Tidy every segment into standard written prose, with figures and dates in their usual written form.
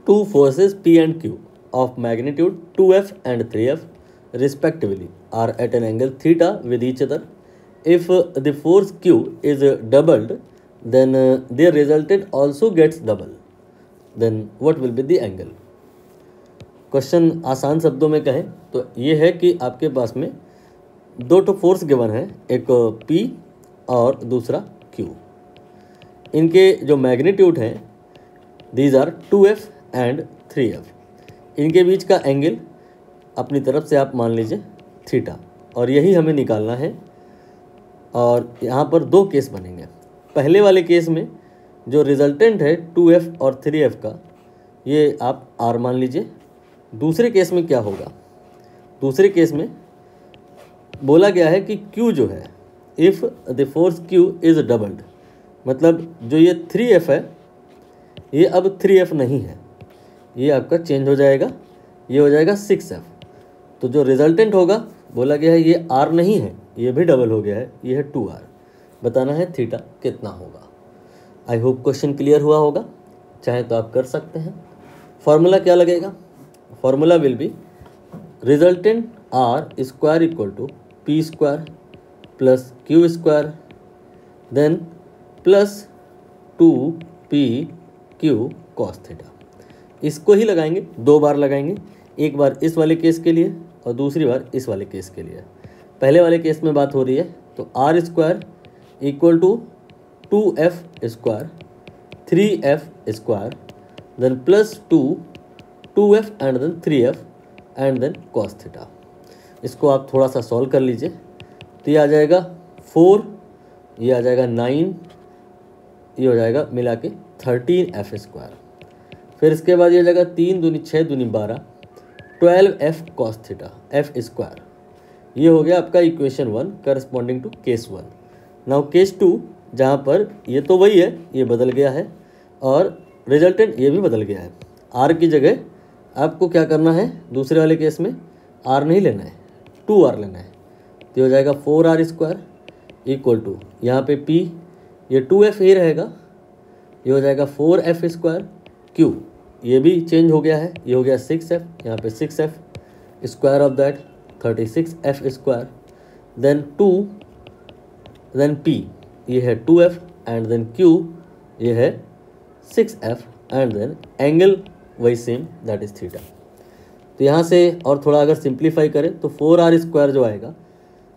Two forces P and Q of magnitude 2F and 3F respectively are at an angle theta with each other. If the force Q is doubled, then their resultant also gets double. Then what will be the angle? Question आसान शब्दों में कहें तो ये है कि आपके पास में दो तो फोर्स गिवन है, एक P और दूसरा Q. इनके जो मैग्नीट्यूड हैं these are 2F and 3F. इनके बीच का एंगल अपनी तरफ से आप मान लीजिए थीटा, और यही हमें निकालना है. और यहाँ पर दो केस बनेंगे. पहले वाले केस में जो रिजल्टेंट है 2F और 3F का, ये आप R मान लीजिए. दूसरे केस में क्या होगा? दूसरे केस में बोला गया है कि Q जो है, if the force Q is doubled, मतलब जो ये 3F है ये अब 3F नहीं है, ये आपका चेंज हो जाएगा, ये हो जाएगा 6F. तो जो रिजल्टेंट होगा, बोला गया है ये R नहीं है, ये भी डबल हो गया है, ये है 2R. बताना है थीटा कितना होगा. आई होप क्वेश्चन क्लियर हुआ होगा. चाहे तो आप कर सकते हैं. फॉर्मूला क्या लगेगा? Formula will be resultant R square equal to P square plus Q square then plus 2PQ cos theta. इसको ही लगाएंगे, दो बार लगाएंगे, एक बार इस वाले केस के लिए और दूसरी बार इस वाले केस के लिए. पहले वाले केस में बात हो रही है तो R square equal to 2F square 3F square then plus 2F and then 3F and then cos theta. इसको आप थोड़ा सा सॉल्व कर लीजिए तो ये आ जाएगा 4, ये आ जाएगा 9, ये हो जाएगा मिला के 13F स्क्वायर. फिर इसके बाद ये हो जाएगा 3 दूनी 6 दूनी 12 12F cos theta F square. ये हो गया आपका equation 1 corresponding to case 1. Now case 2 जहाँ पर ये तो वही है, ये बदल गया है और रिजल्टेंट ये भी बदल गया है. R की जगह आपको क्या करना है? दूसरे वाले केस में R नहीं लेना है, 2R लेना है. तो हो जाएगा 4R स्क्वायर इक्वल टू यहाँ पे P, ये 2F ही रहेगा, ये हो जाएगा 4F स्क्वायर. Q ये भी चेंज हो गया है, ये हो गया 6F, यहाँ पे 6F square of that 36F square then 2 then P ये है 2F एंड देन Q ये है 6F एंड देन एंगल वही सेम दैट इज थीटा. तो यहाँ से और थोड़ा अगर सिंप्लीफाई करें तो 4R स्क्वायर जो आएगा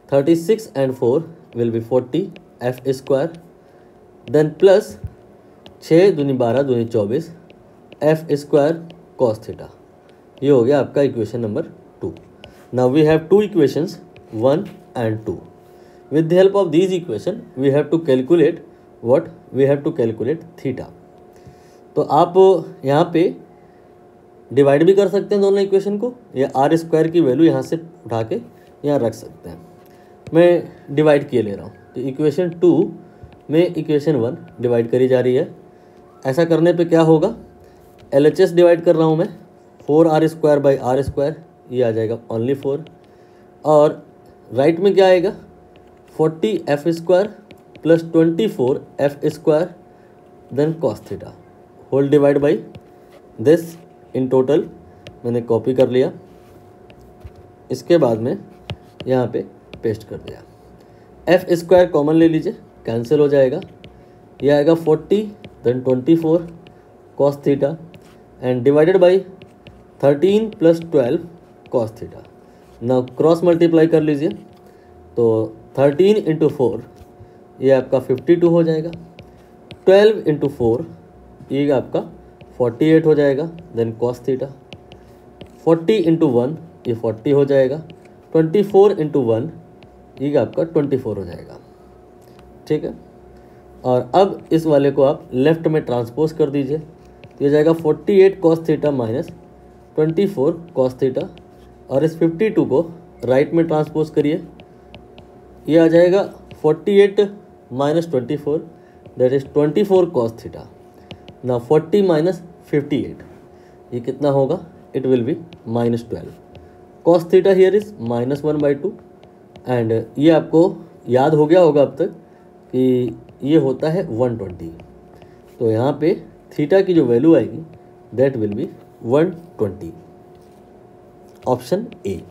36 and 4 will be 40F square then plus 6 दूनी 12 दूनी 24 F स्क्वायर कॉस थीटा. ये हो गया आपका equation number 2. Now we have two equations 1 and 2. With the help of these equation we have to calculate what? We have to calculate theta. तो आप यहाँ पे डिवाइड भी कर सकते हैं दोनों इक्वेशन को, या R स्क्वायर की वैल्यू यहाँ से उठा के यहाँ रख सकते हैं. मैं डिवाइड किए ले रहा हूँ. तो इक्वेशन 2 में इक्वेशन 1 डिवाइड करी जा रही है. ऐसा करने पे क्या होगा? LHS डिवाइड कर रहा हूँ मैं, 4R square by R square, ये आ जाएगा ओनली 4. और राइट में क्या आएगा? 40F square plus 24F square then cos theta whole divide by this. In total मैंने कॉपी कर लिया, इसके बाद में यहाँ पे पेस्ट कर दिया. F स्क्वायर कॉमन ले लीजिए, कैंसिल हो जाएगा. ये आएगा 40 then 24 cos theta and divided by 13 plus 12 cos theta. Now cross multiply कर लीजिए तो 13 इंटू 4 ये आपका 52 हो जाएगा. 12 इंटू 4 ये आपका 48 हो जाएगा देन कॉस थीटा. 40 इंटू 1 ये 40 हो जाएगा. 24 इंटू 1 ये आपका 24 हो जाएगा. ठीक है. और अब इस वाले को आप लेफ्ट में ट्रांसपोज कर दीजिए तो ये जाएगा 48 cos theta minus 24 cos theta. और इस 52 को राइट में ट्रांसपोज करिए, ये आ जाएगा 48 minus 24 that is 24 cos theta. ना 40 माइनस 58 ये कितना होगा? It will be -12. Cos theta here is -1/2 and ये आपको याद हो गया होगा अब तक कि ये होता है 120. तो यहाँ पे थीटा की जो वैल्यू आएगी that will be 120. Option A.